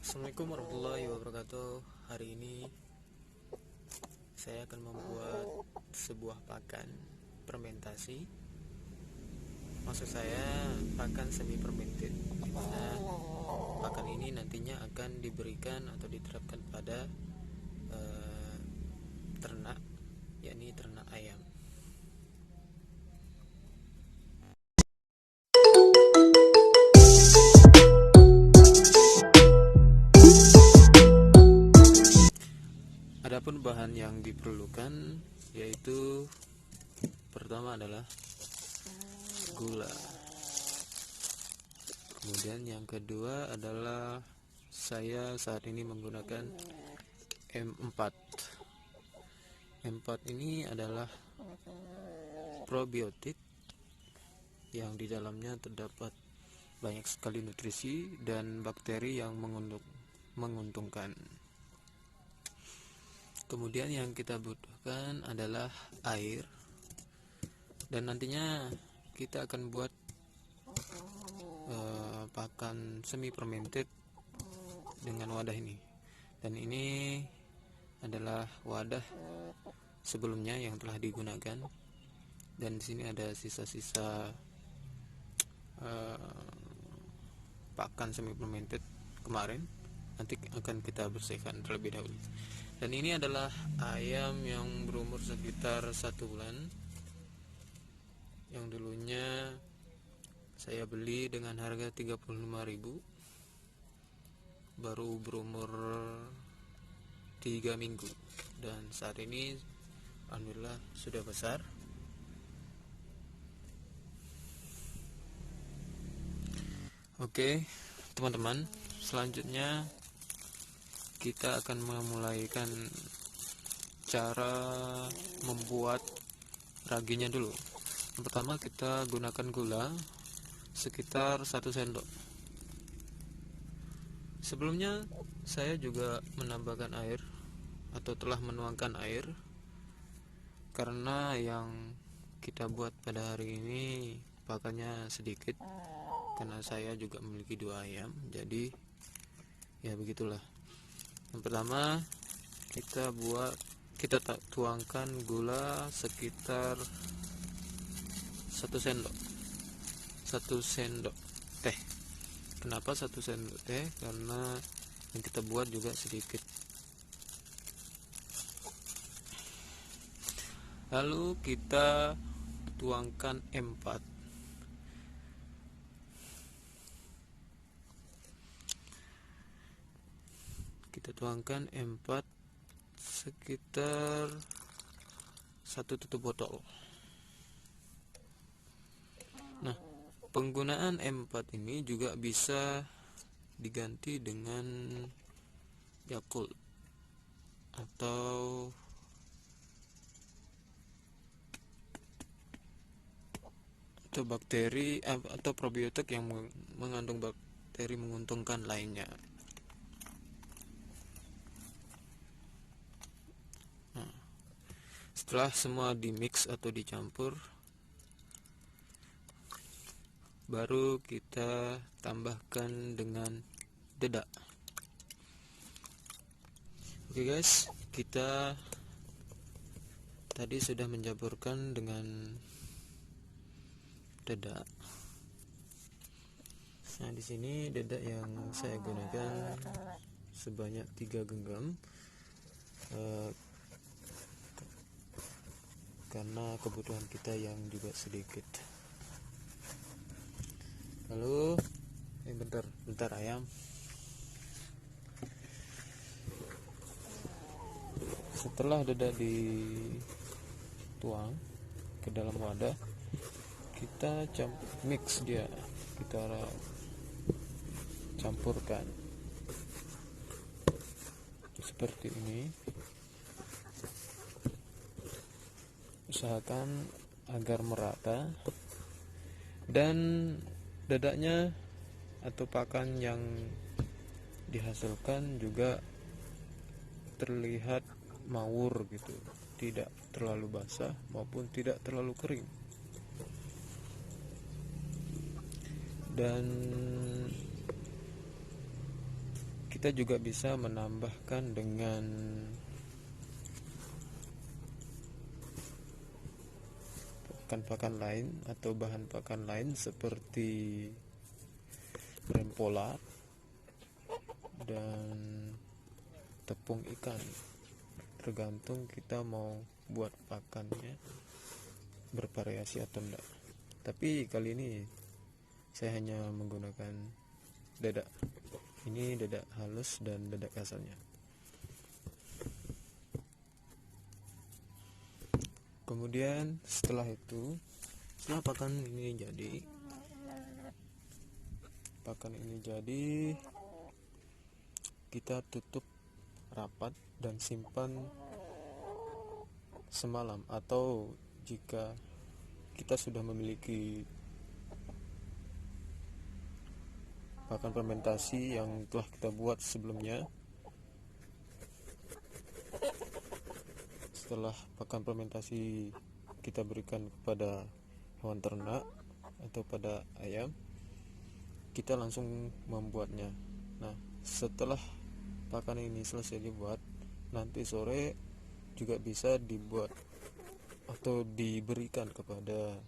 Assalamualaikum warahmatullahi wabarakatuh. Hari ini saya akan membuat sebuah pakan fermentasi. Maksud saya pakan semi fermented, di mana pakan ini nantinya akan diberikan atau diterapkan pada ternak, yakni ternak ayam. Adapun bahan yang diperlukan yaitu pertama adalah gula. Kemudian yang kedua adalah saya saat ini menggunakan M4. M4 ini adalah probiotik yang di dalamnya terdapat banyak sekali nutrisi dan bakteri yang menguntungkan. Kemudian yang kita butuhkan adalah air, dan nantinya kita akan buat pakan semi fermented dengan wadah ini. Dan ini adalah wadah sebelumnya yang telah digunakan, dan di sini ada sisa-sisa pakan semi fermented kemarin. Nanti akan kita bersihkan terlebih dahulu. Dan ini adalah ayam yang berumur sekitar 1 bulan, yang dulunya saya beli dengan harga 35.000, baru berumur 3 minggu, dan saat ini alhamdulillah sudah besar. Oke teman-teman, selanjutnya kita akan memulaikan cara membuat raginya dulu. Yang pertama kita gunakan gula sekitar 1 sendok. Sebelumnya saya juga menambahkan air atau telah menuangkan air, karena yang kita buat pada hari ini pakannya sedikit, karena saya juga memiliki 2 ayam, jadi ya begitulah. Yang pertama kita tuangkan gula sekitar 1 sendok teh. Kenapa 1 sendok teh? Karena yang kita buat juga sedikit. Lalu kita tuangkan M4. Kita tuangkan M4 sekitar 1 tutup botol. Nah, penggunaan M4 ini juga bisa diganti dengan Yakult atau bakteri atau probiotik yang mengandung bakteri menguntungkan lainnya. Nah, setelah semua dimix atau dicampur, baru kita tambahkan dengan dedak. Oke guys, kita tadi sudah mencampurkan dengan dedak. Nah, di sini dedak yang saya gunakan sebanyak 3 genggam, karena kebutuhan kita yang juga sedikit. Lalu bentar ayam. Setelah dedak dituang ke dalam wadah, kita mix dia, kita campurkan seperti ini. Usahakan agar merata, dan dedaknya atau pakan yang dihasilkan juga terlihat mawur gitu, tidak terlalu basah maupun tidak terlalu kering. Dan kita juga bisa menambahkan dengan pakan lain atau bahan pakan lain seperti rempola dan tepung ikan, tergantung kita mau buat pakannya bervariasi atau enggak. Tapi kali ini saya hanya menggunakan dadak. Ini dadak halus dan dadak kasarnya. Kemudian setelah pakan ini jadi, kita tutup rapat dan simpan semalam, atau jika kita sudah memiliki pakan fermentasi yang telah kita buat sebelumnya, setelah pakan fermentasi kita berikan kepada hewan ternak atau pada ayam, kita langsung membuatnya. Nah, setelah pakan ini selesai dibuat, nanti sore juga bisa dibuat atau diberikan kepada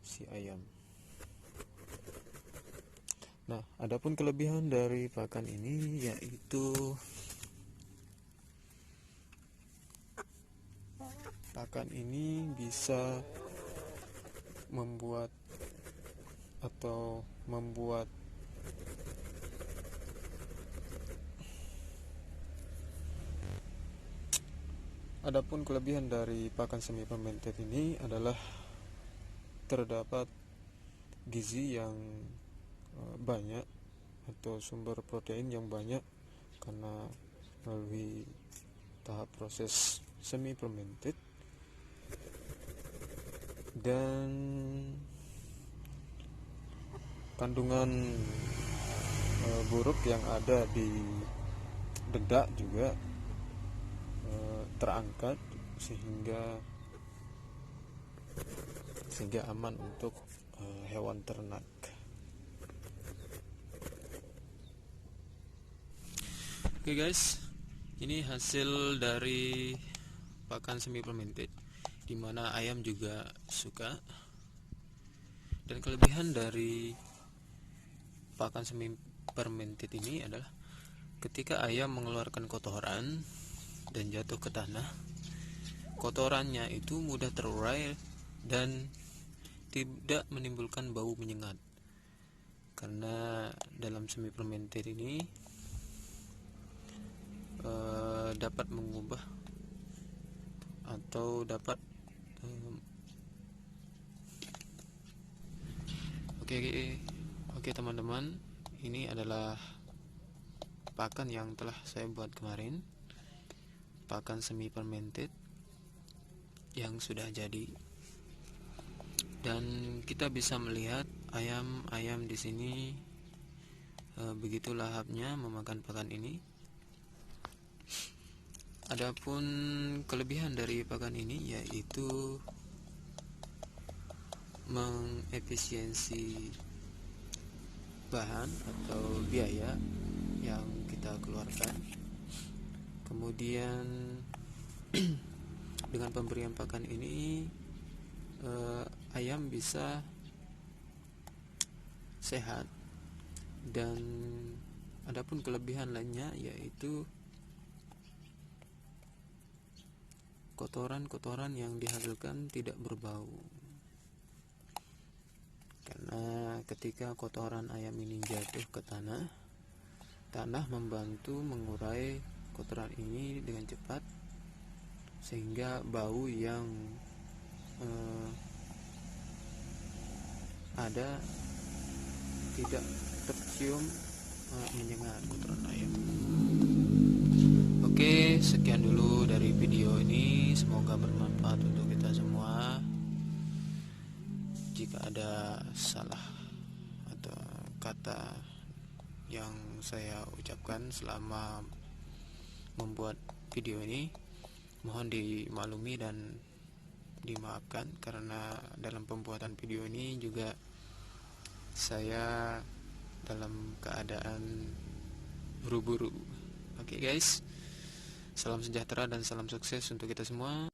si ayam. Nah, adapun kelebihan dari pakan ini yaitu pakan ini bisa membuat adapun kelebihan dari pakan semi fermented ini adalah terdapat gizi yang banyak atau sumber protein yang banyak karena melalui tahap proses semi fermented, dan kandungan buruk yang ada di dedak juga terangkat sehingga aman untuk hewan ternak. Oke guys, ini hasil dari pakan semi fermented, dimana ayam juga suka. Dan kelebihan dari pakan semi fermented ini adalah ketika ayam mengeluarkan kotoran dan jatuh ke tanah, kotorannya itu mudah terurai dan tidak menimbulkan bau menyengat, karena dalam semi fermented ini dapat mengubah atau dapat Oke teman-teman, ini adalah pakan yang telah saya buat kemarin, pakan semi fermented yang sudah jadi, dan kita bisa melihat ayam di sini begitu lahapnya memakan pakan ini. Adapun kelebihan dari pakan ini yaitu mengefisiensi bahan atau biaya yang kita keluarkan. Kemudian dengan pemberian pakan ini ayam bisa sehat, dan adapun kelebihan lainnya yaitu kotoran yang dihasilkan tidak berbau, karena ketika kotoran ayam ini jatuh ke tanah membantu mengurai kotoran ini dengan cepat, sehingga bau yang ada tidak tercium menyengat kotoran ayam. Oke, sekian dulu dari video ini, semoga bermanfaat untuk kita semua. Jika ada salah atau kata yang saya ucapkan selama membuat video ini, mohon dimaklumi dan dimaafkan, karena dalam pembuatan video ini juga saya dalam keadaan terburu-buru. Oke guys, salam sejahtera dan salam sukses untuk kita semua.